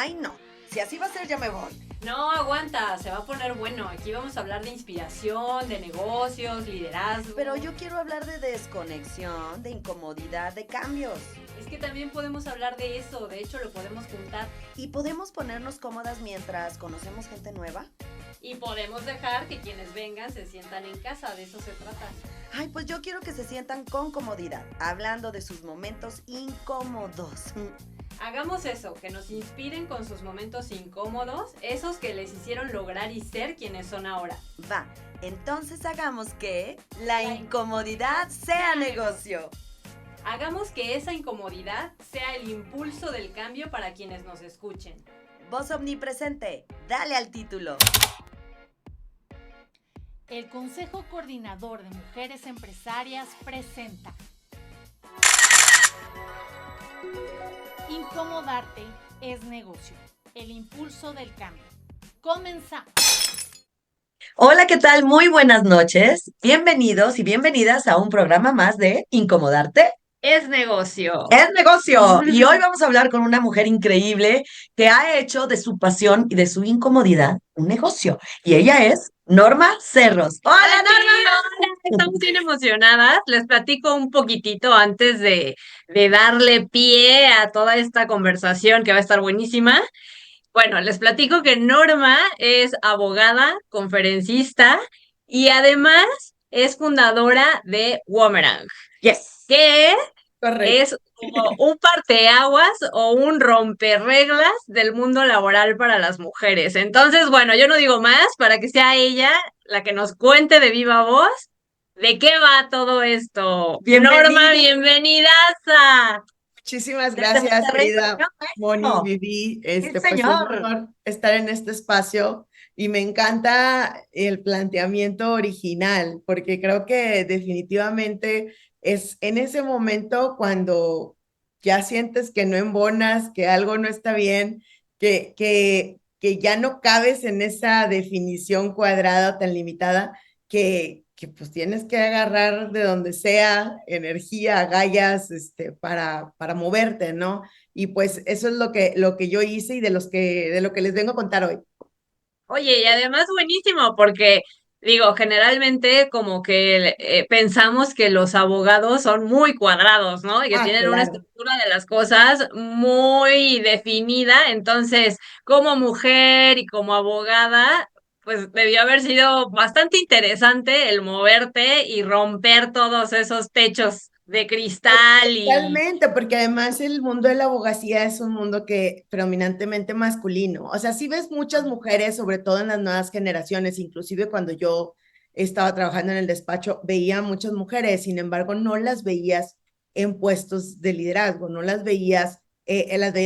Ay, no. Si así va a ser, ya me voy. No, aguanta, se va a poner bueno. Aquí vamos a hablar de inspiración, de negocios, liderazgo. Pero yo quiero hablar de desconexión, de incomodidad, de cambios. Es que también podemos hablar de eso, de hecho lo podemos juntar. ¿Y podemos ponernos cómodas mientras conocemos gente nueva? Y podemos dejar que quienes vengan se sientan en casa, de eso se trata. Ay, pues yo quiero que se sientan con comodidad, hablando de sus momentos incómodos. Hagamos eso, que nos inspiren con sus momentos incómodos, esos que les hicieron lograr y ser quienes son ahora. Va, entonces hagamos que la incomodidad sea negocio. Hagamos que esa incomodidad sea el impulso del cambio para quienes nos escuchen. Voz omnipresente, dale al título. El Consejo Coordinador de Mujeres Empresarias presenta Incomodarte es negocio, el impulso del cambio. Comenzamos. Hola, ¿qué tal? Muy buenas noches. Bienvenidos y bienvenidas a un programa más de Incomodarte Es negocio. es negocio. Y hoy vamos a hablar con una mujer increíble que ha hecho de su pasión y de su incomodidad un negocio. Y ella es Norma Cerros. ¡Hola, Norma! Hola, estamos bien emocionadas. Les platico un poquitito antes de darle pie a toda esta conversación que va a estar buenísima. Bueno, les platico que Norma es abogada, conferencista y además es fundadora de Womerang. Yes. Que Correcto. es como un parteaguas o un romperreglas del mundo laboral para las mujeres. Entonces, bueno, yo no digo más para que sea ella la que nos cuente de viva voz de qué va todo esto. Bienvenida. Norma, bienvenida. Muchísimas Desde gracias, Monterrey, querida Moni, México. Vivi. Sí, Pues es un señor. honor estar en este espacio y me encanta el planteamiento original, porque creo que definitivamente es en ese momento cuando ya sientes que no embonas, que algo no está bien, que ya no cabes en esa definición cuadrada tan limitada que pues tienes que agarrar de donde sea energía, agallas, para moverte, ¿no? Y pues eso es lo que yo hice y de lo que les vengo a contar hoy. Oye, y además buenísimo, porque digo, generalmente como que pensamos que los abogados son muy cuadrados, ¿no? Y que Ah, tienen una claro. estructura de las cosas muy definida. Entonces, como mujer y como abogada, pues debió haber sido bastante interesante el moverte y romper todos esos techos de cristal y... Totalmente, porque además el mundo de la abogacía es un mundo que predominantemente masculino. O sea, sí ves muchas mujeres, sobre todo en las nuevas generaciones, inclusive cuando yo estaba trabajando en el despacho, veía muchas mujeres, sin embargo, no las veías en puestos de liderazgo, no las veía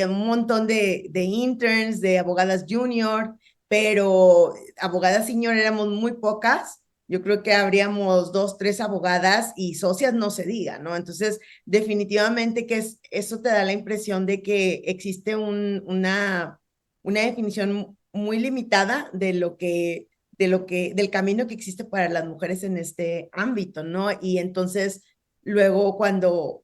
un montón de interns, de abogadas junior, pero abogadas senior éramos muy pocas. Yo creo que habríamos dos, tres abogadas y socias no se diga, ¿no? Entonces, definitivamente que eso te da la impresión de que existe una definición muy limitada del camino que existe para las mujeres en este ámbito, ¿no? Y entonces, luego cuando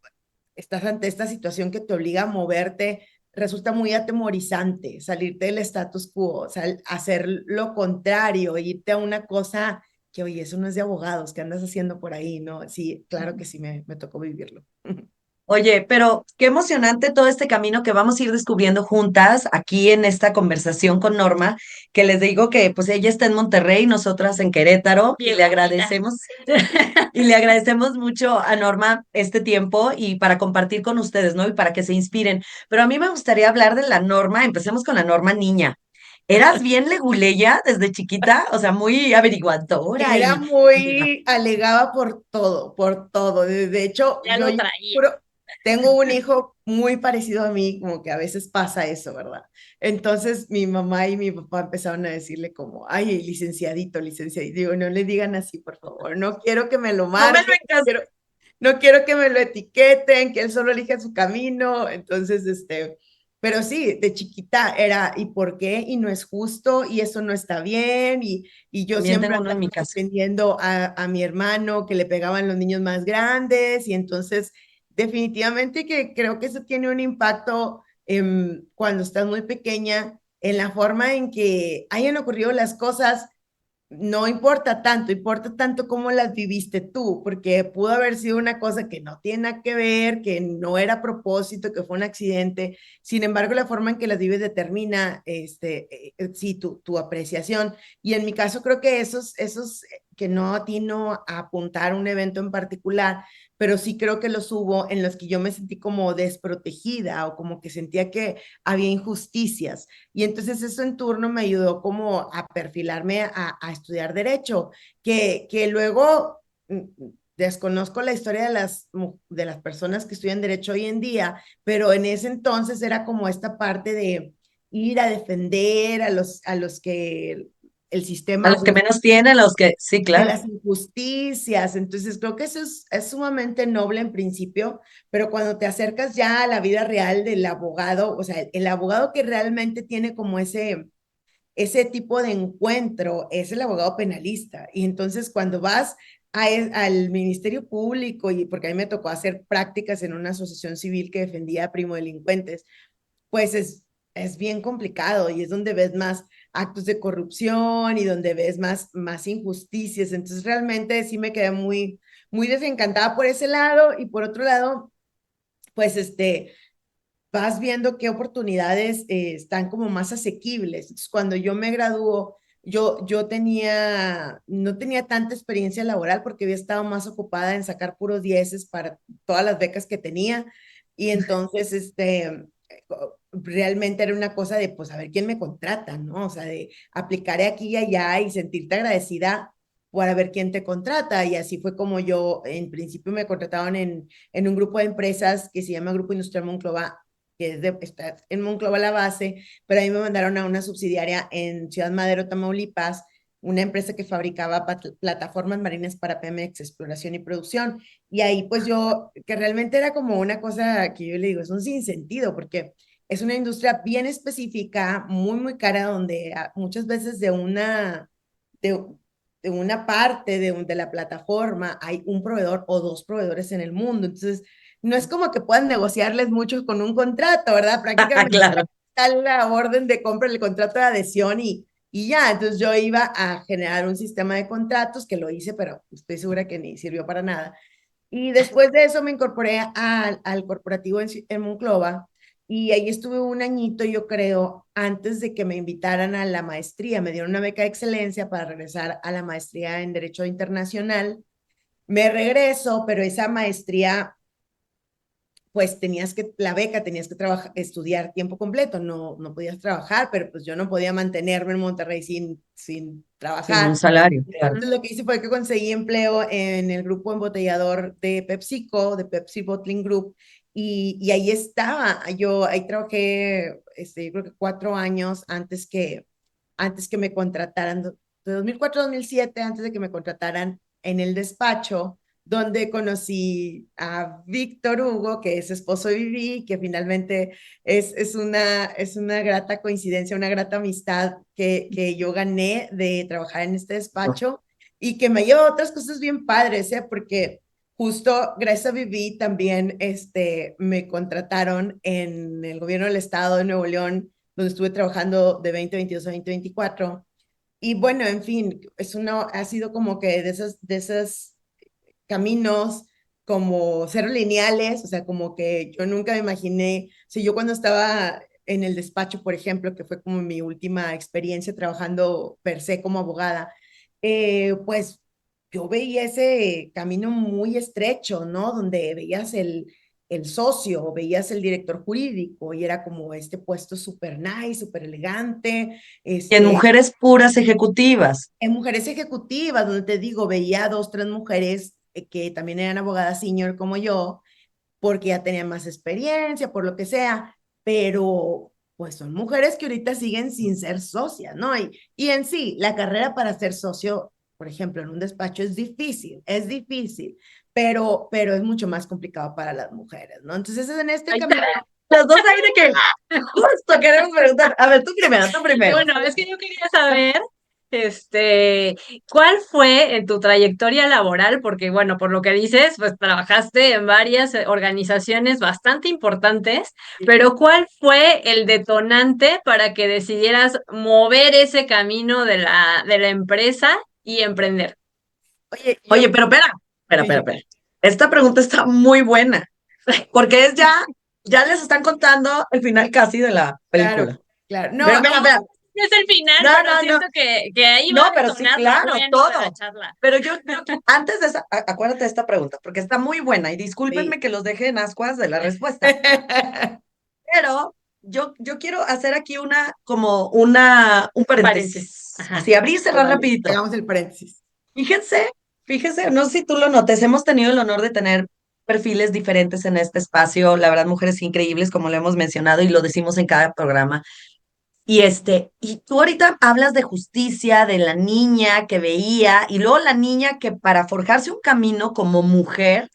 estás ante esta situación que te obliga a moverte, resulta muy atemorizante salirte del status quo, o sea, hacer lo contrario, irte a una cosa que, oye, eso no es de abogados, ¿qué andas haciendo por ahí? No, sí, claro que sí, me tocó vivirlo. Oye, pero qué emocionante todo este camino que vamos a ir descubriendo juntas aquí en esta conversación con Norma, que les digo que pues ella está en Monterrey, nosotras en Querétaro, y Bien le bonita. agradecemos, y le agradecemos mucho a Norma este tiempo y para compartir con ustedes, ¿no? Y para que se inspiren. Pero a mí me gustaría hablar de la Norma, empecemos con la Norma niña. ¿Eras bien leguleya desde chiquita? O sea, muy averiguadora Era y muy alegaba por todo, por todo. De hecho, Ya lo traía. tengo un hijo muy parecido a mí, como que a veces pasa eso, ¿verdad? Entonces mi mamá y mi papá empezaron a decirle como, ay, licenciadito, licenciadito. Digo, no le digan así, por favor. No quiero que me lo no me lo marquen, encas- no quiero que me lo etiqueten, que él solo elija su camino. Entonces, pero sí, de chiquita era, ¿y por qué? Y no es justo, y eso no está bien, y yo También siempre tengo uno en andaba mi casa. defendiendo a mi hermano que le pegaban los niños más grandes, y entonces definitivamente que creo que eso tiene un impacto cuando estás muy pequeña, en la forma en que hayan ocurrido las cosas, no importa tanto cómo las viviste tú, porque pudo haber sido una cosa que no tiene nada que ver, que no era a propósito, que fue un accidente. Sin embargo, la forma en que las vives determina, sí, tu apreciación. Y en mi caso creo que esos que no atino a apuntar un evento en particular, pero sí creo que los hubo en los que yo me sentí como desprotegida o como que sentía que había injusticias. Y entonces eso en turno me ayudó como a perfilarme a estudiar derecho, que luego desconozco la historia de las personas que estudian derecho hoy en día, pero en ese entonces era como esta parte de ir a defender a los que el A sistema los que menos tienen, a los que, sí, de claro. las injusticias. Entonces, creo que eso es sumamente noble en principio, pero cuando te acercas ya a la vida real del abogado, o sea, el abogado que realmente tiene como ese tipo de encuentro es el abogado penalista. Y entonces, cuando vas al Ministerio Público, y porque a mí me tocó hacer prácticas en una asociación civil que defendía a primo delincuentes, pues es bien complicado y es donde ves más actos de corrupción y donde ves más injusticias. Entonces realmente sí me quedé muy desencantada por ese lado y por otro lado, pues vas viendo qué oportunidades están como más asequibles. Entonces, cuando yo me graduó, no tenía tanta experiencia laboral porque había estado más ocupada en sacar puros dieces para todas las becas que tenía. Y entonces, realmente era una cosa de, pues, a ver quién me contrata, ¿no? O sea, de aplicaré aquí y allá y sentirte agradecida para ver quién te contrata. Y así fue como yo, en principio, me contrataron en un grupo de empresas que se llama Grupo Industrial Monclova, que está en Monclova la base, pero a mí me mandaron a una subsidiaria en Ciudad Madero, Tamaulipas, una empresa que fabricaba plataformas marinas para Pemex, exploración y producción. Y ahí pues yo, que realmente era como una cosa que yo le digo, es un sinsentido, porque es una industria bien específica, muy cara, donde muchas veces de, de una parte de la plataforma hay un proveedor o dos proveedores en el mundo. Entonces, no es como que puedan negociarles mucho con un contrato, ¿verdad? Prácticamente Claro. está la orden de compra, el contrato de adhesión y ya. Entonces yo iba a generar un sistema de contratos que lo hice, pero estoy segura que ni sirvió para nada. Y después de eso me incorporé al corporativo en Monclova y ahí estuve un añito, yo creo, antes de que me invitaran a la maestría. Me dieron una beca de excelencia para regresar a la maestría en Derecho Internacional. Me regreso, pero esa maestría pues la beca tenías que trabajar, estudiar tiempo completo, no podías trabajar, pero pues yo no podía mantenerme en Monterrey sin Sin un trabajar. salario, claro. Entonces lo que hice fue que conseguí empleo en el grupo embotellador de PepsiCo, de Pepsi Bottling Group, y ahí estaba, yo ahí trabajé, yo creo que 4 años antes que me contrataran, de 2004 a 2007, antes de que me contrataran en el despacho, donde conocí a Víctor Hugo, que es esposo de Vivi, que finalmente es una grata coincidencia, una grata amistad que yo gané de trabajar en este despacho y que me lleva a otras cosas bien padres, ¿eh? Porque justo gracias a Vivi también me contrataron en el gobierno del estado de Nuevo León, donde estuve trabajando de 2022 a 2024. Y bueno, en fin, ha sido como que de esos caminos como ser lineales, o sea, como que yo nunca me imaginé, o sea, yo cuando estaba en el despacho, por ejemplo, que fue como mi última experiencia trabajando per se como abogada, pues yo veía ese camino muy estrecho, ¿no? Donde veías el socio, veías el director jurídico y era como este puesto súper nice, súper elegante, Y en mujeres puras ejecutivas. en mujeres ejecutivas, donde te digo, veía dos, tres mujeres que también eran abogadas senior como yo, porque ya tenían más experiencia, por lo que sea, pero pues son mujeres que ahorita siguen sin ser socias, ¿no? Y en sí, la carrera para ser socio, por ejemplo, en un despacho es difícil, pero es mucho más complicado para las mujeres, ¿no? Entonces, en este Ay, camino. las dos hay de que justo queremos preguntar. A ver, tú primero, tú primero. Bueno, es que yo quería saber Este, ¿cuál fue en tu trayectoria laboral? Porque, bueno, por lo que dices, pues trabajaste en varias organizaciones bastante importantes, pero ¿cuál fue el detonante para que decidieras mover ese camino de la empresa y emprender? Oye, Oye, pero espera. Esta pregunta está muy buena, porque es ya les están contando el final casi de la claro, película. claro. No, Pero espera. No es el final, No, pero no, no. siento que ahí va No, a pero sí, detonar lo claro, bueno de la todo. charla. Pero yo creo que antes de esa, acuérdate de esta pregunta, porque está muy buena y discúlpenme sí. que los deje en ascuas de la respuesta, pero yo quiero hacer aquí un Paréntesis. paréntesis, Ajá. así abrir y cerrar Vale, rapidito. hagamos el paréntesis. Fíjense, fíjense, no sé si tú lo notes, hemos tenido el honor de tener perfiles diferentes en este espacio, la verdad, mujeres increíbles, como lo hemos mencionado y lo decimos en cada programa. Y tú ahorita hablas de justicia, de la niña que veía, y luego la niña que para forjarse un camino como mujer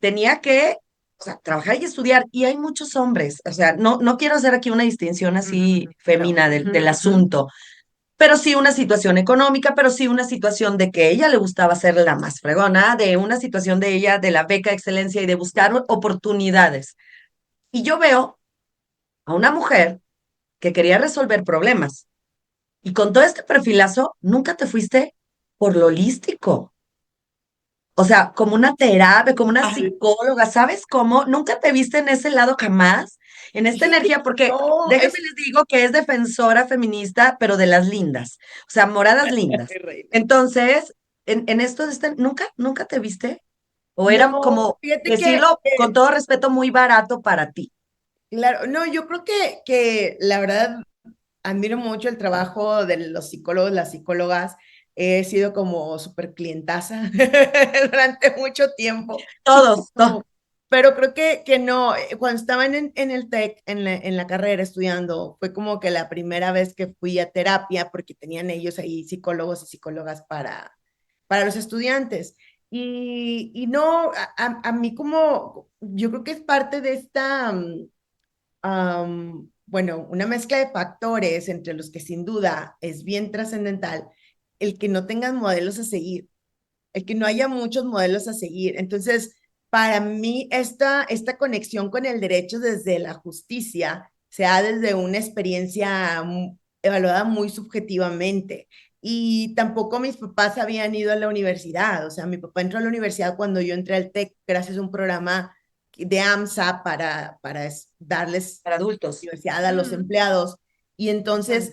tenía que, o sea, trabajar y estudiar, y hay muchos hombres, o sea, no quiero hacer aquí una distinción así Claro. femina del asunto, pero sí una situación económica, pero sí una situación de que ella le gustaba ser la más fregona, de una situación de ella, de la beca de excelencia y de buscar oportunidades. Y yo veo a una mujer que quería resolver problemas. Y con todo este perfilazo, nunca te fuiste por lo holístico. O sea, como una terapia, como una Ay, psicóloga, ¿sabes cómo? Nunca te viste en ese lado jamás, en esta fíjate energía, que porque no, déjenme les digo que es defensora feminista, pero de las lindas, o sea, moradas lindas. Ay, reina. Entonces, en esto de este, ¿nunca te viste? ¿O era No, como fíjate decirlo con todo respeto muy barato para ti? claro, no, yo creo que la verdad admiro mucho el trabajo de los psicólogos, las psicólogas. He sido como súper clientaza durante mucho tiempo. Todos, todos. Pero creo que no, cuando estaba en el TEC, en la carrera estudiando, fue como que la primera vez que fui a terapia, porque tenían ellos ahí psicólogos y psicólogas para los estudiantes. Y no, a mí como, yo creo que es parte de esta, bueno, una mezcla de factores entre los que sin duda es bien trascendental el que no tengan modelos a seguir, el que no haya muchos modelos a seguir. Entonces, para mí, esta conexión con el derecho desde la justicia se da desde una experiencia evaluada muy subjetivamente. Y tampoco mis papás habían ido a la universidad. O sea, mi papá entró a la universidad cuando yo entré al TEC, gracias a un programa de AMSA para darles Para adultos. universidad a los empleados. Y entonces,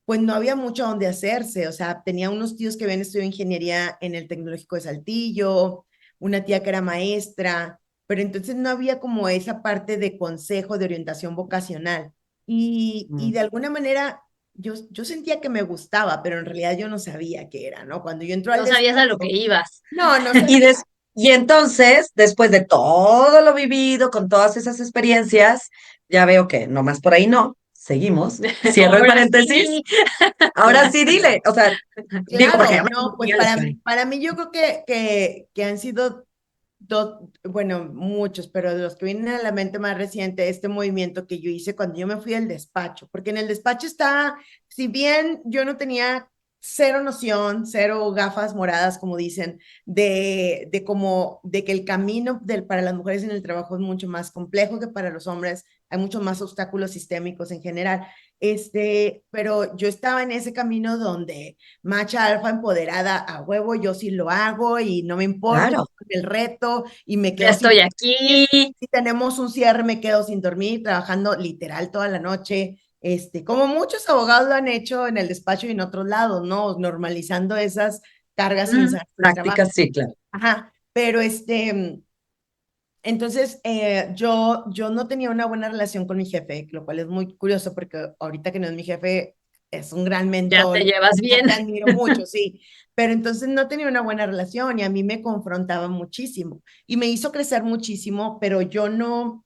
pues no había mucho donde hacerse, o sea, tenía unos tíos que habían estudiado ingeniería en el Tecnológico de Saltillo, una tía que era maestra, pero entonces no había como esa parte de consejo, de orientación vocacional. Y de alguna manera yo sentía que me gustaba, pero en realidad yo no sabía qué era, ¿no? Cuando yo entro al No sabías a lo que despacho, ibas. no Y, sabía. des- y entonces, después de todo lo vivido, con todas esas experiencias, ya veo que nomás por ahí no. Seguimos. Cierro el Ahora paréntesis. sí. Ahora sí, dile. O sea, digo, porque ya Claro, me no, pues ya les cae. para mí yo creo que han sido dos, bueno, muchos, pero de los que vienen a la mente más reciente, este movimiento que yo hice cuando yo me fui al despacho, porque en el despacho está, si bien yo no tenía cero noción, cero gafas moradas, como dicen, de que el camino para las mujeres en el trabajo es mucho más complejo que para los hombres, hay muchos más obstáculos sistémicos en general. Pero yo estaba en ese camino donde macha alfa empoderada a huevo, yo sí lo hago y no me importa Claro. el reto y me Ya quedo sin estoy dormir. aquí. Si tenemos un cierre, me quedo sin dormir, trabajando literal toda la noche. Como muchos abogados lo han hecho en el despacho y en otros lados, ¿no? Normalizando esas cargas insanas de trabajo. Prácticas, sí, claro. Ajá, pero entonces, yo no tenía una buena relación con mi jefe, lo cual es muy curioso porque ahorita que no es mi jefe, es un gran Ya te mentor, llevas bien. te admiro mucho, sí, pero entonces no tenía una buena relación y a mí me confrontaba muchísimo y me hizo crecer muchísimo, pero yo no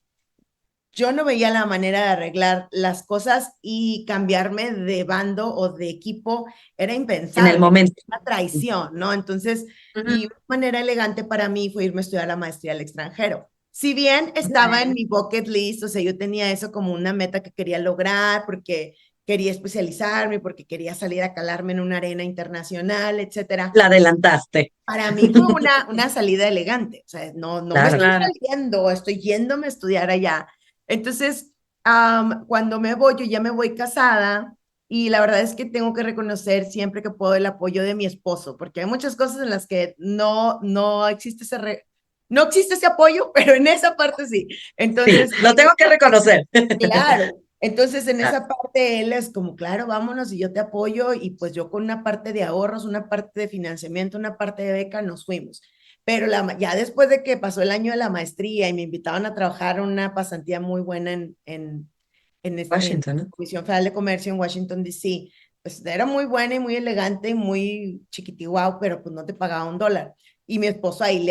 veía la manera de arreglar las cosas y cambiarme de bando o de equipo era En el impensable, momento. una traición, ¿no? Entonces, y una manera elegante para mí fue irme a estudiar la maestría al extranjero. Si bien estaba en mi bucket list, o sea, yo tenía eso como una meta que quería lograr porque quería especializarme, porque quería salir a calarme en una arena internacional, etcétera. La adelantaste. Para mí fue una salida elegante, o sea, no me Claro. estoy Claro. saliendo, estoy yéndome a estudiar allá. Entonces, cuando me voy, yo ya me voy casada y la verdad es que tengo que reconocer siempre que puedo el apoyo de mi esposo, porque hay muchas cosas en las que no existe no existe ese apoyo, pero en esa parte sí. Sí, Entonces, lo tengo que reconocer. claro, entonces en Ah, esa parte él es como, claro, vámonos y yo te apoyo y pues yo con una parte de ahorros, una parte de financiamiento, una parte de beca nos fuimos. Pero ya después de que pasó el año de la maestría y me invitaban a trabajar una pasantía muy buena en Washington, la ¿no? Comisión Federal de Comercio en Washington, D.C., pues era muy buena y muy elegante y muy chiquitiguao, pero pues no te pagaba $1. Y mi esposo ahí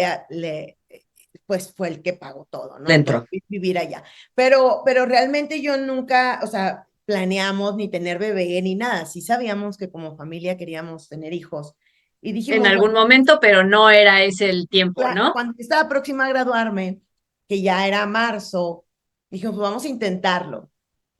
pues fue el que pagó todo, ¿no? Le Entonces, entró. vivir allá. Pero realmente yo nunca, o sea, planeamos ni tener bebé ni nada. Sí sabíamos que como familia queríamos tener hijos. Y En dijimos, algún bueno, momento, pero no era ese el tiempo, ¿no? cuando estaba próxima a graduarme, que ya era marzo, dijimos, pues vamos a intentarlo.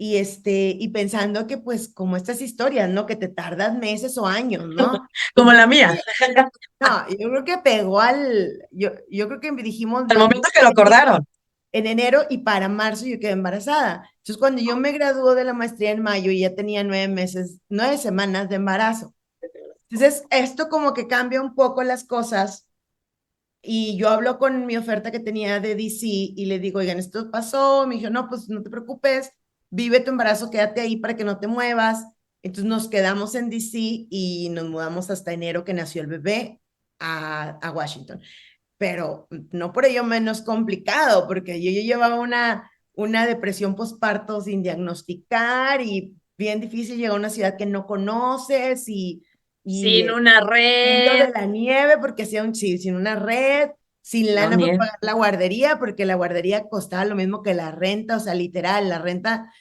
Y pensando que pues como estas historias, ¿no? Que te tardas meses o años, ¿no? Pues Como yo la creo mía. que, no, yo creo que yo creo que dijimos, Al momento que lo acordaron. en enero y para marzo yo quedé embarazada. Entonces, cuando yo me graduó de la maestría en mayo, ya tenía 9 meses, 9 semanas de embarazo. Entonces, esto como que cambia un poco las cosas y yo hablo con mi oferta que tenía de DC y le digo, oigan, esto pasó. Me dijo, no, pues no te preocupes, vive tu embarazo, quédate ahí para que no te muevas. Entonces nos quedamos en DC y nos mudamos hasta enero que nació el bebé a Washington, pero no por ello menos complicado, porque yo llevaba una depresión postparto sin diagnosticar y bien difícil llegar a una ciudad que no conoces y Sin una medio de red. la nieve porque hacía sí, sin una red, sin No, lana para nieve. pagar la guardería, porque la guardería costaba lo mismo que la renta, o sea, literal, la renta,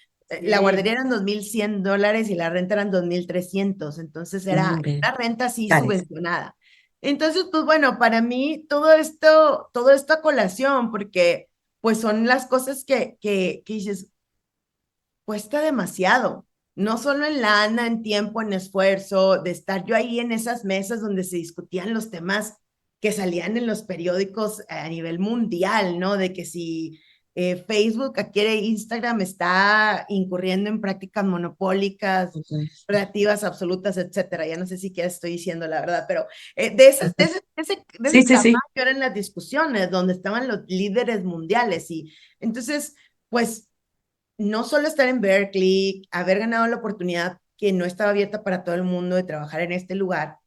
la Sí. guardería eran $2,100 y la renta eran 2,300, entonces No, era hombre, una renta así carísimo. subvencionada. Entonces, pues bueno, para mí todo esto a colación, porque pues son las cosas que dices, cuesta demasiado, no solo en lana, en tiempo, en esfuerzo, de estar yo ahí en esas mesas donde se discutían los temas que salían en los periódicos a nivel mundial, ¿no? De que si Facebook, adquiere Instagram, está incurriendo en prácticas monopólicas, Ujú. relativas, absolutas, etcétera. Ya no sé si qué estoy diciendo la verdad, pero de ese Sí, sí, tamaño sí. eran las discusiones donde estaban los líderes mundiales y entonces, pues no solo estar en Berkeley, haber ganado la oportunidad que no estaba abierta para todo el mundo de trabajar en este lugar,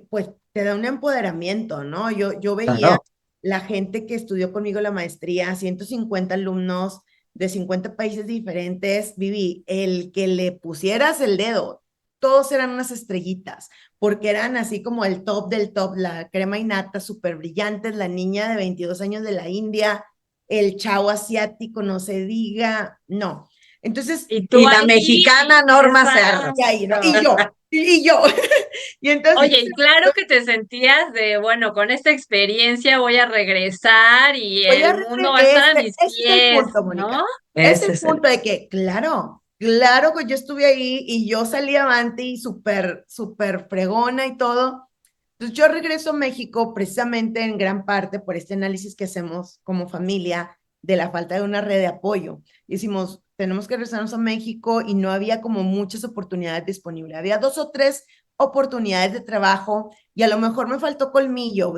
pues te da un empoderamiento, ¿no? Yo veía Claro. la gente que estudió conmigo la maestría, 150 alumnos de 50 países diferentes, Vivi, el que le pusieras el dedo, todos eran unas estrellitas, porque eran así como el top del top, la crema innata, súper brillantes, la niña de 22 años de la India, el chavo asiático, no se diga, no. Entonces, Y tú Y la ahí, mexicana Norma Serra. y ahí, ¿no? exacto. Y yo. Y entonces, Oye, y claro que te sentías de, bueno, con esta experiencia voy a regresar y voy a el mundo va a estar a mis ese es el pies, punto, ¿no? Mónica. Es Ese el es el. punto de que, claro que yo estuve ahí y yo salí avante y súper fregona y todo. Entonces yo regreso a México precisamente en gran parte por este análisis que hacemos como familia de la falta de una red de apoyo. Decimos, tenemos que regresarnos a México y no había como muchas oportunidades disponibles. Había 2 o 3 oportunidades de trabajo y a lo mejor me faltó colmillo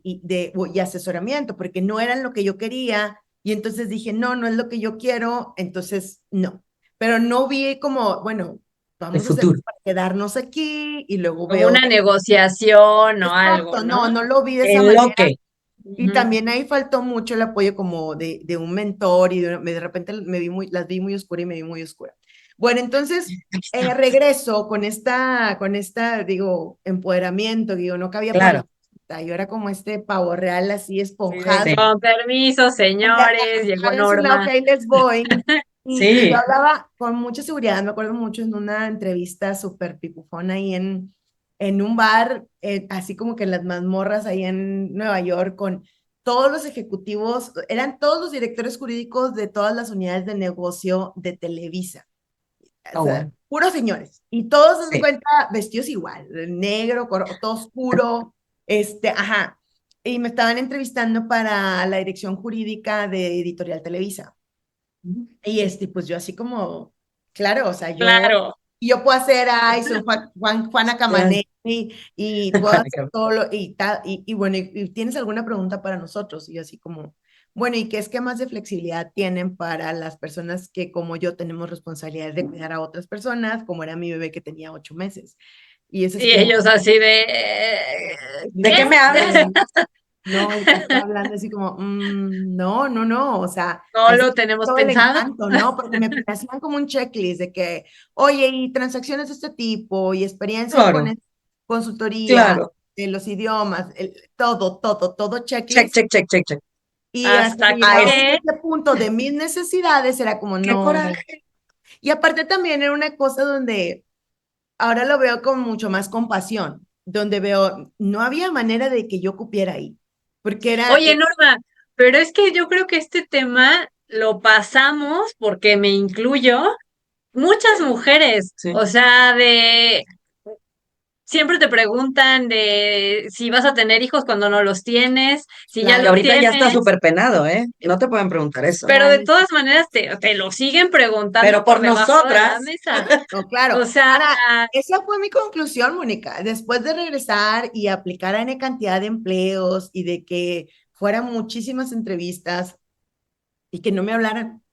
y asesoramiento porque no eran lo que yo quería y entonces dije, no, no es lo que yo quiero, entonces no. Pero no vi como, bueno, El vamos a hacer futuro. para quedarnos aquí y luego Como veo. una negociación o algo, Exacto, ¿no? no lo vi de esa En lo manera. que. Y Ujú. también ahí faltó mucho el apoyo como de un mentor y de repente las vi muy oscura y me vi muy oscura. Bueno, entonces regreso con esta, digo, empoderamiento, digo, no cabía por la Claro. puerta. Yo era como este pavo real así Sí, de, Sí. esponjado. con permiso, señores, llegó Háganse un lado Norma. que ahí les voy. Y yo Sí. hablaba con mucha seguridad, me acuerdo mucho en una entrevista súper picufona ahí en un bar, así como que en las mazmorras ahí en Nueva York, con todos los ejecutivos, eran todos los directores jurídicos de todas las unidades de negocio de Televisa. O sea, bueno. puros señores. Y todos se dan Sí. cuenta vestidos igual, negro, todo oscuro, ajá. Y me estaban entrevistando para la dirección jurídica de Editorial Televisa. Y pues yo así como, claro, o sea, Claro. yo puedo hacer, ay, soy Juana Camaney y puedo hacer todo y tal, y bueno, y ¿tienes alguna pregunta para nosotros? Y yo así como, bueno, ¿y qué esquemas de flexibilidad tienen para las personas que como yo tenemos responsabilidad de cuidar a otras personas, como era mi bebé que tenía 8 meses? Y eso es Y como, ellos así de... ¿De qué ¿qué? me hablas? no, y te está hablando así como, no, o sea, No ahí se lo pierde tenemos todo el pensado. encanto, ¿no? Porque me hacían como un checklist de que, oye, y transacciones de este tipo, y experiencia con Claro, consultoría, claro. de los idiomas, todo Check, checklist. check, check, check, check. Y hasta que Hasta Ay, llegábamos a que... ese punto de mis necesidades, era como, qué no. coraje. Y aparte también era una cosa donde ahora lo veo con mucho más compasión, donde veo, no había manera de que yo cupiera ahí, porque era, Oye, Norma, pero es que yo creo que este tema lo pasamos, porque me incluyo, muchas mujeres, Sí. o sea, de siempre te preguntan de si vas a tener hijos cuando no los tienes, si ya Y claro, los ahorita ya está tienes, súper penado, ¿eh? No te pueden preguntar eso. pero de ay, todas maneras te lo siguen preguntando Pero por por debajo de la nosotras, mesa. no, claro. O sea, Ahora, esa fue mi conclusión, Mónica. Después de regresar y aplicar a N cantidad de empleos y de que fueran muchísimas entrevistas y que no me hablaran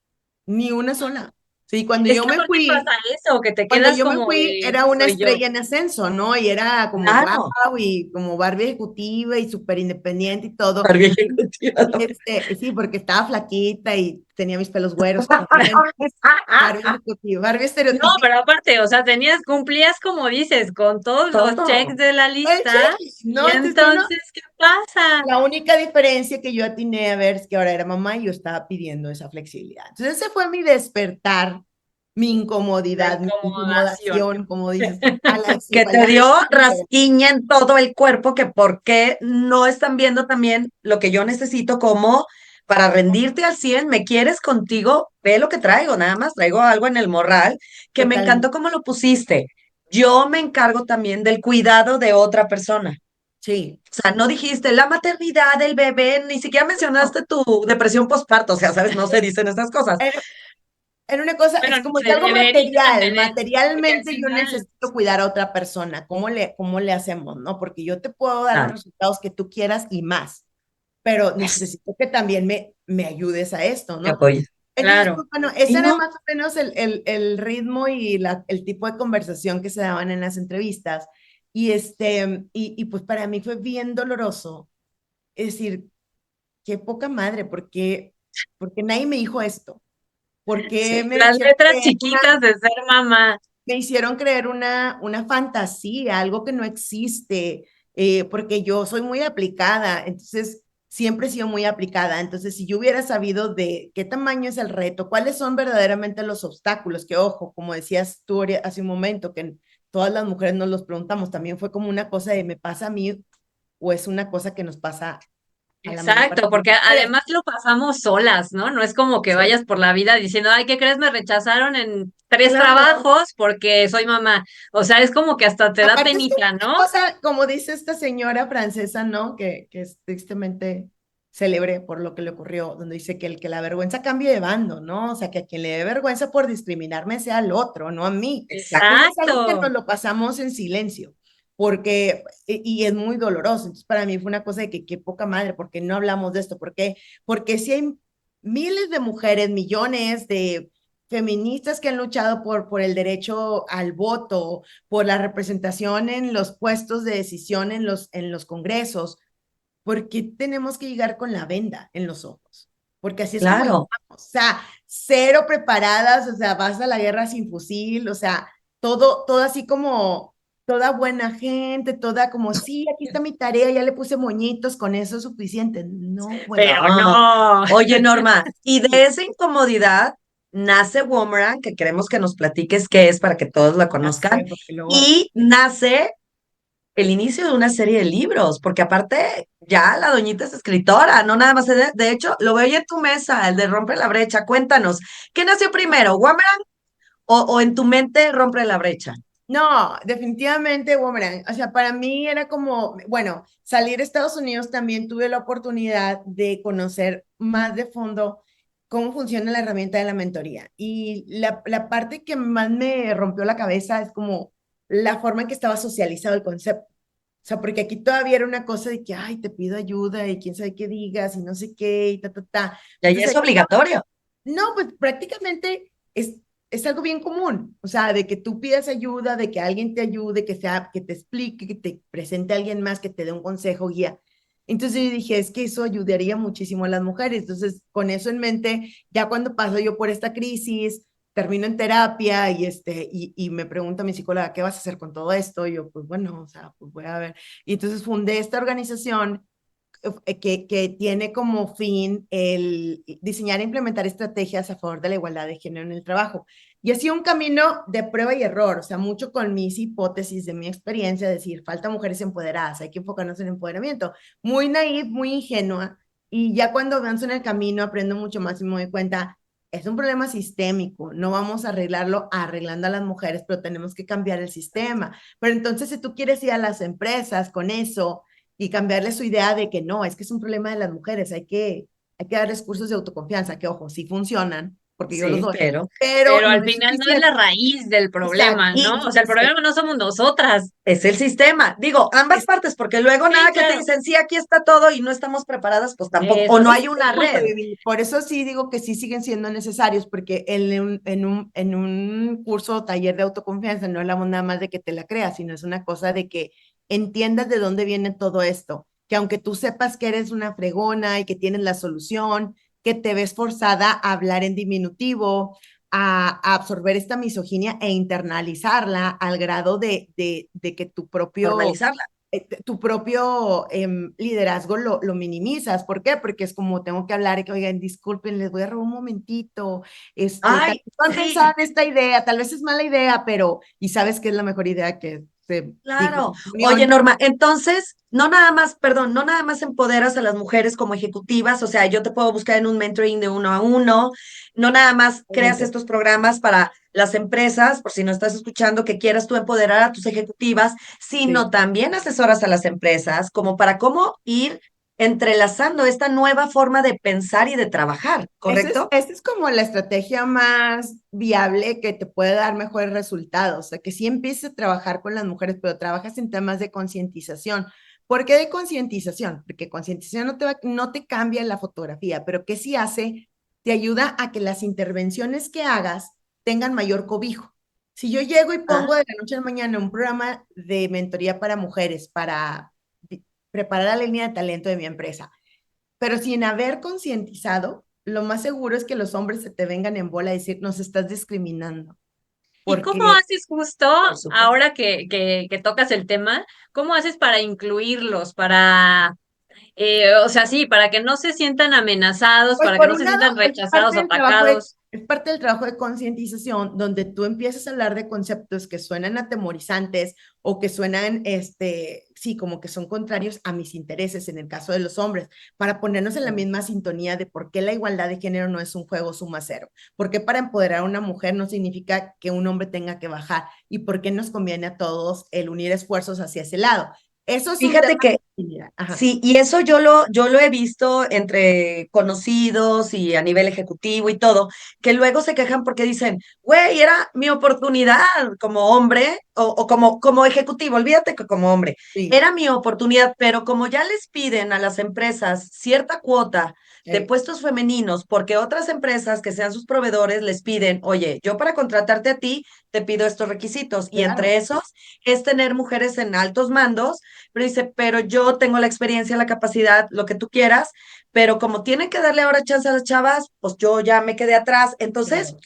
ni una sola. Sí, es que aparte pasa eso, que te cuando quedas yo me como fui, de, era una soy yo. estrella en ascenso, ¿no? Y era como claro, guau y como Barbie ejecutiva y súper independiente y todo. Barbie ejecutiva. Y sí, porque estaba flaquita y tenía mis pelos güeros, como siempre. Barbie ejecutiva, Barbie No, estereotípica. pero aparte, o sea, cumplías como dices, con todos los checks Todo. de la El lista, checklist, y ¿no? Entonces yo no, entonces, ¿qué pasa? la única diferencia que yo atiné a ver es que ahora era mamá y yo estaba pidiendo esa flexibilidad. Entonces ese fue mi despertar, mi La incomodidad, mi incomodación. incomodación, como dices, a la Que te desigualdad de dio género. rasquiña en todo el cuerpo, que por qué no están viendo también lo que yo necesito como para rendirte al 100. Me quieres contigo, ve lo que traigo, nada más traigo algo en el morral, que me Totalmente. encantó cómo lo pusiste. Yo me encargo también del cuidado de otra persona. Sí. O sea, no dijiste la maternidad del bebé, ni siquiera No, mencionaste tu depresión postparto, o sea, sabes, no se dicen estas cosas. en una cosa, Bueno, es como es se algo debería material, tener, porque al materialmente yo final, necesito cuidar a otra persona. ¿Cómo le hacemos, no? Porque yo te puedo dar los Claro, resultados que tú quieras y más, pero yes, necesito que también me ayudes a esto, me ¿no? apoyes. Entonces, claro. pues bueno, Y ese era no, más o menos el ritmo y el tipo de conversación que se daban en las entrevistas. Y pues para mí fue bien doloroso. Es decir, qué poca madre, porque nadie me dijo esto. Porque sí, me Las hicieron letras creer chiquitas de ser mamá. me hicieron creer una fantasía, algo que no existe, porque yo soy muy aplicada, entonces siempre he sido muy aplicada. Entonces, si yo hubiera sabido de qué tamaño es el reto, cuáles son verdaderamente los obstáculos, que ojo, como decías tú hace un momento, que todas las mujeres nos los preguntamos, también fue como una cosa de me pasa a mí o es una cosa que nos pasa a la mayor parte Exacto, de las porque mujeres. además lo pasamos solas, ¿no? No es como que Sí. vayas por la vida diciendo, ay, ¿qué crees? Me rechazaron en 3 Claro. trabajos porque soy mamá. O sea, es como que hasta te da Aparte es que penita, una ¿no? cosa, como dice esta señora francesa, ¿no? Que es tristemente célebre por lo que le ocurrió, donde dice que el que la vergüenza cambie de bando, ¿no? O sea, que a quien le dé vergüenza por discriminarme sea al otro, no a mí. exacto. Entonces es algo que nos Exacto. lo pasamos en silencio, y es muy doloroso. Entonces para mí fue una cosa de que qué poca madre, porque no hablamos de esto, porque si hay miles de mujeres, millones de feministas que han luchado por el derecho al voto, por la representación en los puestos de decisión en los congresos, ¿por qué tenemos que llegar con la venda en los ojos? Porque así es como Claro, llegamos, o sea, cero preparadas, o sea, vas a la guerra sin fusil, o sea, todo así como toda buena gente, toda como, sí, aquí está mi tarea, ya le puse moñitos, con eso es suficiente. No, bueno, Pero no. no. Oye, Norma, y de esa incomodidad nace Womerang, que queremos que nos platiques qué es para que todos la ya conozcan, sé, porque luego, y nace el inicio de una serie de libros, porque aparte Ya, la doñita es escritora, no nada más. De hecho, lo veo ya en tu mesa, el de Rompe la Brecha. Cuéntanos, ¿qué nació primero, Wamerang o en tu mente Rompe la Brecha? No, definitivamente Boomerang. O sea, para mí era como, bueno, salir a Estados Unidos también tuve la oportunidad de conocer más de fondo cómo funciona la herramienta de la mentoría. Y la parte que más me rompió la cabeza es como la forma en que estaba socializado el concepto. O sea, porque aquí todavía era una cosa de que, ay, te pido ayuda y quién sabe qué digas y no sé qué y ta, ta, ta. Y ahí es Entonces, obligatorio. no, pues prácticamente es algo bien común, o sea, de que tú pidas ayuda, de que alguien te ayude, que sea, que te explique, que te presente a alguien más, que te dé un consejo, guía. Entonces yo dije, es que eso ayudaría muchísimo a las mujeres. Entonces, con eso en mente, ya cuando paso yo por esta crisis, termino en terapia y me pregunta mi psicóloga, ¿qué vas a hacer con todo esto? Y yo, pues bueno, o sea, pues voy a ver. Y entonces fundé esta organización que tiene como fin el diseñar e implementar estrategias a favor de la igualdad de género en el trabajo. Y ha sido un camino de prueba y error, o sea, mucho con mis hipótesis de mi experiencia, decir, falta mujeres empoderadas, hay que enfocarnos en empoderamiento. Muy naive, muy ingenua, y ya cuando avanzo en el camino aprendo mucho más y me doy cuenta, es un problema sistémico, no vamos a arreglarlo arreglando a las mujeres, pero tenemos que cambiar el sistema. Pero entonces, si tú quieres ir a las empresas con eso, y cambiarle su idea de que no, es que es un problema de las mujeres, hay que darles cursos de autoconfianza, que ojo, sí funcionan, porque yo los Sí, doy, pero pero Pero no al es final no es la suficiente. raíz del Exacto. problema, ¿no? O y sea, el problema no somos nosotras. es el sistema. Digo, ambas Es, partes, porque luego Sí, nada que te claro. dicen, sí, aquí está todo y no estamos preparadas, pues tampoco, o Eso no sí. hay una punto, red. Vivi. Por eso sí digo que sí siguen siendo necesarios, porque en un curso o taller de autoconfianza no hablamos nada más de que te la creas, sino es una cosa de que entiendas de dónde viene todo esto, que aunque tú sepas que eres una fregona y que tienes la solución, que te ves forzada a hablar en diminutivo, a absorber esta misoginia e internalizarla al grado de que Normalizarla. tu propio liderazgo lo minimizas. ¿Por qué? Porque es como tengo que hablar y que, oigan, disculpen, les voy a robar un momentito, tal Ay, vez no han sí, pensado en esta idea, tal vez es mala idea, pero, y sabes que es la mejor idea que se dijo claro. en Oye, reunión. Norma, entonces, no nada más, perdón, no nada más empoderas a las mujeres como ejecutivas, o sea, yo te puedo buscar en un mentoring de uno a uno, no nada más creas Obviamente. estos programas para las empresas, por si no estás escuchando, que quieras tú empoderar a tus ejecutivas, Sí. sino también asesoras a las empresas, como para cómo ir entrelazando esta nueva forma de pensar y de trabajar, ¿correcto? Esa es como la estrategia más viable que te puede dar mejores resultados. O sea, que sí empieces a trabajar con las mujeres, pero trabajas en temas de concientización. ¿Por qué de concientización? Porque concientización no te cambia la fotografía, pero ¿qué sí hace? Te ayuda a que las intervenciones que hagas tengan mayor cobijo. Si yo llego y Ah, pongo de la noche a la mañana un programa de mentoría para mujeres, para preparar la línea de talento de mi empresa, pero sin haber concientizado, lo más seguro es que los hombres se te vengan en bola a decir, nos estás discriminando. ¿Y cómo Porque, haces justo por supuesto. ahora que tocas el tema? ¿Cómo haces para incluirlos, para, o sea, sí, para que no se sientan amenazados, pues para que por no un se lado, sientan es parte rechazados, del trabajo de, atacados? es parte del trabajo de concientización, donde tú empiezas a hablar de conceptos que suenan atemorizantes o que suenan, sí, como que son contrarios a mis intereses en el caso de los hombres, para ponernos en la misma sintonía de por qué la igualdad de género no es un juego suma cero, por qué para empoderar a una mujer no significa que un hombre tenga que bajar y por qué nos conviene a todos el unir esfuerzos hacia ese lado. Eso es un tema Fíjate que de vida. Ajá. sí, y eso yo lo he visto entre conocidos y a nivel ejecutivo y todo, que luego se quejan porque dicen, güey, era mi oportunidad como hombre o como ejecutivo, olvídate que como hombre, Sí. era mi oportunidad, pero como ya les piden a las empresas cierta cuota de puestos femeninos, porque otras empresas que sean sus proveedores les piden, oye, yo para contratarte a ti te pido estos requisitos, y Claro. entre esos es tener mujeres en altos mandos, pero dice, pero yo tengo la experiencia, la capacidad, lo que tú quieras, pero como tienen que darle ahora chance a las chavas, pues yo ya me quedé atrás. Entonces, Claro.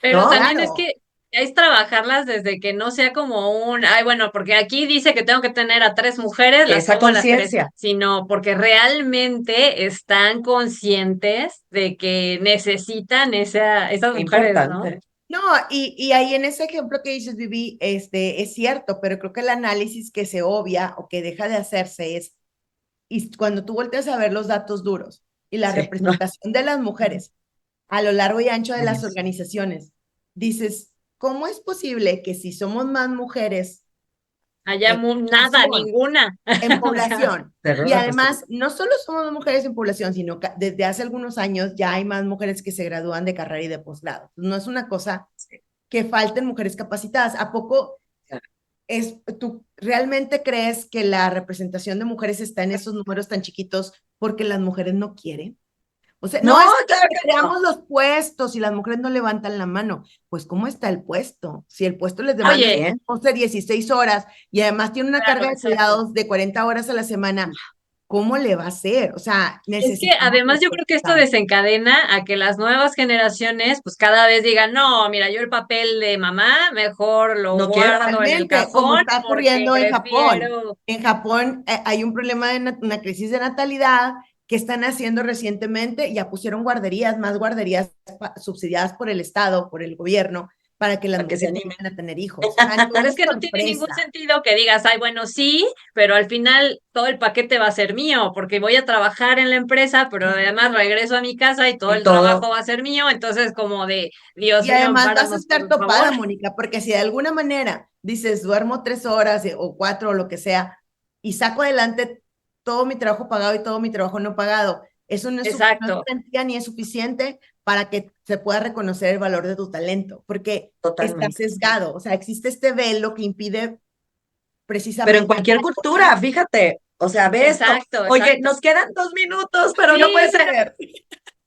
Pero ¿no? también es Claro. que es trabajarlas desde que no sea como ay, bueno, porque aquí dice que tengo que tener a 3 mujeres, las Esa pongo a las tres, conciencia, sino porque realmente están conscientes de que necesitan esas mujeres, ¿no? importante. No, y ahí en ese ejemplo que dices, Vivi, es cierto, pero creo que el análisis que se obvia o que deja de hacerse es Y cuando tú volteas a ver los datos duros y la Sí, no. representación de las mujeres a lo largo y ancho de las Buenísimo. organizaciones, dices, ¿cómo es posible que si somos más mujeres Allá en nada, población, ninguna. en O sea, población? Cerró Y la respuesta. además, no solo somos mujeres en población, sino que desde hace algunos años ya hay más mujeres que se gradúan de carrera y de posgrado. No es una cosa Sí, que falten mujeres capacitadas. ¿A poco claro. tú realmente crees que la representación de mujeres está en esos números tan chiquitos porque las mujeres no quieren? O sea, No, no es claro que que no. creamos los puestos y las mujeres no levantan la mano. Pues, ¿cómo está el puesto? Si el puesto les demanda oye, También. 11, 16 horas y además tiene una claro, carga de exacto. cuidados de 40 horas a la semana, ¿cómo le va a hacer? O sea, Es que necesitamos además yo creo que esto respuesta. desencadena a que las nuevas generaciones pues cada vez digan, no, mira, yo el papel de mamá mejor lo No quiero. guardo en el Totalmente, como cajón está porque ocurriendo en Japón. prefiero. En Japón hay un problema de una crisis de natalidad que están haciendo recientemente, ya pusieron guarderías, más guarderías subsidiadas por el Estado, por el gobierno, para que las Para que se mujeres se anime. animen a tener hijos. O sea, no Pero es es que no tiene ningún sorpresa. sentido que digas, ay, bueno, sí, pero al final todo el paquete va a ser mío, porque voy a trabajar en la empresa, pero además regreso a mi casa y todo Y el todo. trabajo va a ser mío, entonces como de, Dios Y mío, además vas a páranos estar por favor. topada, Mónica, porque si de alguna manera dices, duermo 3 horas o 4 o lo que sea, y saco adelante todo mi trabajo pagado y todo mi trabajo no pagado, eso no es Exacto, garantía ni es suficiente para que se pueda reconocer el valor de tu talento, porque está Totalmente. sesgado, o sea, existe este velo que impide Pero en precisamente cualquier cultura, fíjate, o sea, ve esto. exacto, Oye, exacto. nos quedan 2 minutos, pero no puede Sí, ser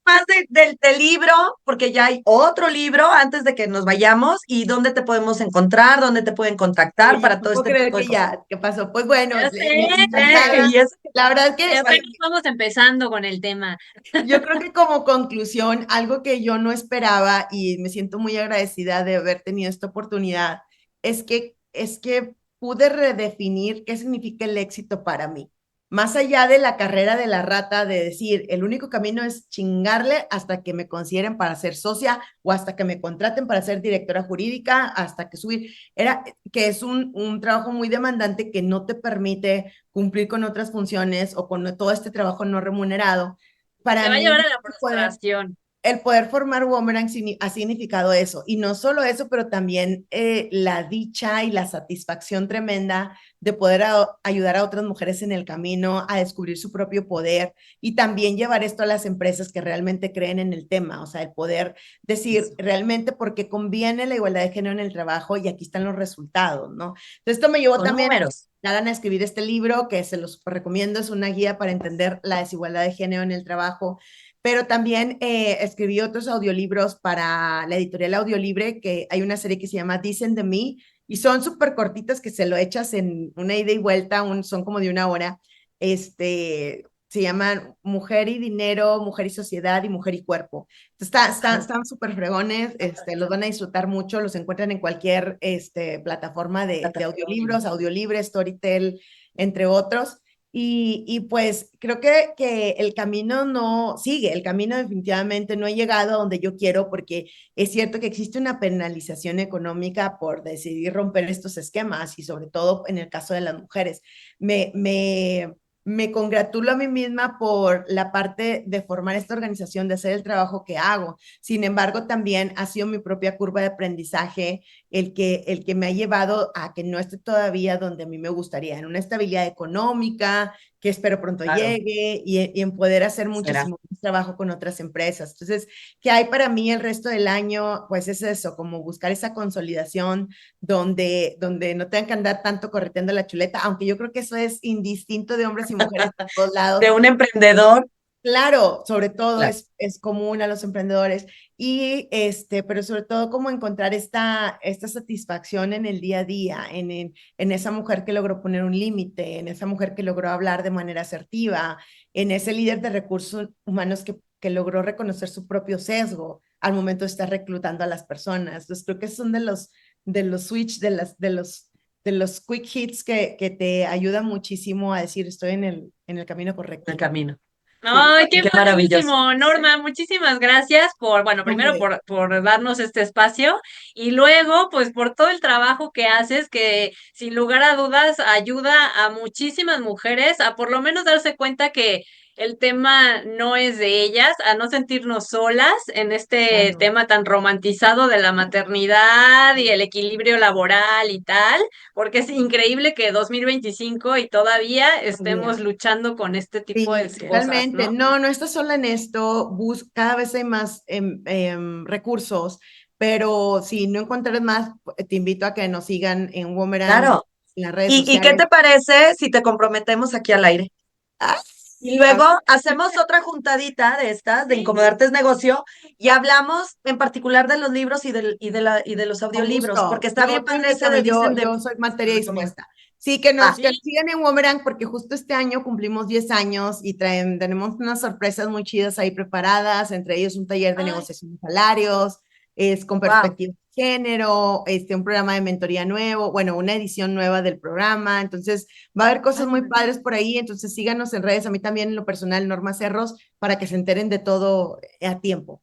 más del libro, porque ya hay otro libro antes de que nos vayamos. ¿Y dónde te podemos encontrar? ¿Dónde te pueden contactar oye, para no todo puedo este creer tipo de que cosas? ya, ¿qué pasó? Pues bueno, ya sé, Y encantada. es La verdad es y que apenas vamos empezando con el tema. yo creo que como conclusión, algo que yo no esperaba y me siento muy agradecida de haber tenido esta oportunidad, es que pude redefinir qué significa el éxito para mí. Más allá de la carrera de la rata, de decir, el único camino es chingarle hasta que me consideren para ser socia o hasta que me contraten para ser directora jurídica, hasta que subir, que es un trabajo muy demandante que no te permite cumplir con otras funciones o con todo este trabajo no remunerado. Te Para va a llevar mí, a la frustración. el poder formar Boomerang ha significado eso. Y no solo eso, pero también la dicha y la satisfacción tremenda de poder ayudar a otras mujeres en el camino a descubrir su propio poder y también llevar esto a las empresas que realmente creen en el tema. O sea, el poder decir eso. realmente por qué conviene la igualdad de género en el trabajo y aquí están los resultados, ¿no? Entonces, esto me llevó Con también números. a escribir este libro que se los recomiendo. Es una guía para entender la desigualdad de género en el trabajo, pero también escribí otros audiolibros para la editorial Audiolibre, que hay una serie que se llama Dicen de mí, y son súper cortitas que se lo echas en una ida y vuelta, son como de 1 hora. Se llaman Mujer y Dinero, Mujer y Sociedad y Mujer y Cuerpo. Están súper fregones, los van a disfrutar mucho, los encuentran en cualquier plataforma de Plataforma. audiolibros, Audiolibre, Storytel, entre otros. Y pues creo que el camino no sigue, el camino definitivamente no he llegado a donde yo quiero porque es cierto que existe una penalización económica por decidir romper estos esquemas y sobre todo en el caso de las mujeres. Me, me, me congratulo a mí misma por la parte de formar esta organización, de hacer el trabajo que hago. Sin embargo, también ha sido mi propia curva de aprendizaje el que me ha llevado a que no esté todavía donde a mí me gustaría, en una estabilidad económica, que espero pronto Claro, llegue y en poder hacer será. muchísimo más trabajo con otras empresas. Entonces, ¿qué hay para mí el resto del año? Pues es eso, como buscar esa consolidación donde no tengan que andar tanto correteando la chuleta, aunque yo creo que eso es indistinto de hombres y mujeres en todos lados. De un emprendedor. Claro, sobre todo Claro. es común a los emprendedores pero sobre todo como encontrar esta satisfacción en el día a día, en esa mujer que logró poner un límite, en esa mujer que logró hablar de manera asertiva, en ese líder de recursos humanos que logró reconocer su propio sesgo al momento de estar reclutando a las personas. Entonces creo que son de los switch, de los quick hits que te ayudan muchísimo a decir estoy en el camino En el correcto. camino. Ay, qué Qué maravilloso. padrísimo, Norma, muchísimas gracias por, bueno, primero Hombre, por darnos este espacio y luego, pues, por todo el trabajo que haces, que sin lugar a dudas ayuda a muchísimas mujeres a por lo menos darse cuenta que el tema no es de ellas, a no sentirnos solas en este claro. tema tan romantizado de la maternidad y el equilibrio laboral y tal, porque es increíble que 2025 y todavía estemos Todavía. luchando con este tipo de Sí, cosas, totalmente. ¿no? No, no estás sola en esto. Cada vez hay más recursos, pero si no encuentras más, te invito a que nos sigan en Womerang, Claro. en las redes ¿Y qué sociales. te parece si te comprometemos aquí al aire? Ah, Y a luego hacemos otra juntadita de estas, de Sí, Incomodarte es negocio, y hablamos en particular de los libros y de los con audiolibros, porque gusto. está No, bien tú padre ese invítame, de dicen de... yo soy materia dispuesta. Sí, Va. que nos sí. sigan en Womerang porque justo este año cumplimos 10 años y tenemos unas sorpresas muy chidas ahí preparadas, entre ellos un taller de Ay, negociación de salarios, es con Wow. perspectiva de género, un programa de mentoría nuevo, bueno, una edición nueva del programa, entonces va a haber cosas muy padres por ahí, entonces síganos en redes, a mí también en lo personal, Norma Cerros, para que se enteren de todo a tiempo.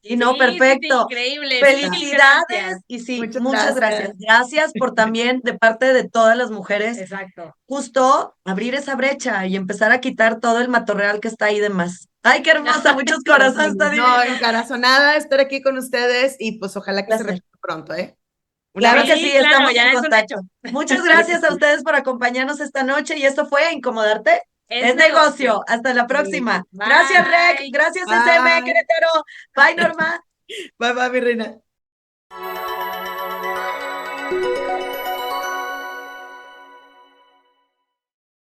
Y no, sí, sí, sí, perfecto. increíble. Mil Felicidades gracias. y sí, Muchas muchas gracias. gracias. Gracias por también de parte de todas las mujeres, Exacto. justo abrir esa brecha y empezar a quitar todo el matorreal que está ahí de más. Ay, qué hermosa, muchos corazones, está No, divino. encarazonada estar aquí con ustedes y pues ojalá que se Placer. repita pronto, ¿eh? Un Claro que sí, Sí, abrazo. claro, estamos en ya es un hecho. contacto. Muchas gracias a ustedes por acompañarnos esta noche y esto fue Incomodarte. Es Es negocio. negocio. Hasta la Sí. próxima. Gracias, Rec. Bye. Gracias, SM Bye. Querétaro. Bye, Norma. Bye, bye, mi reina.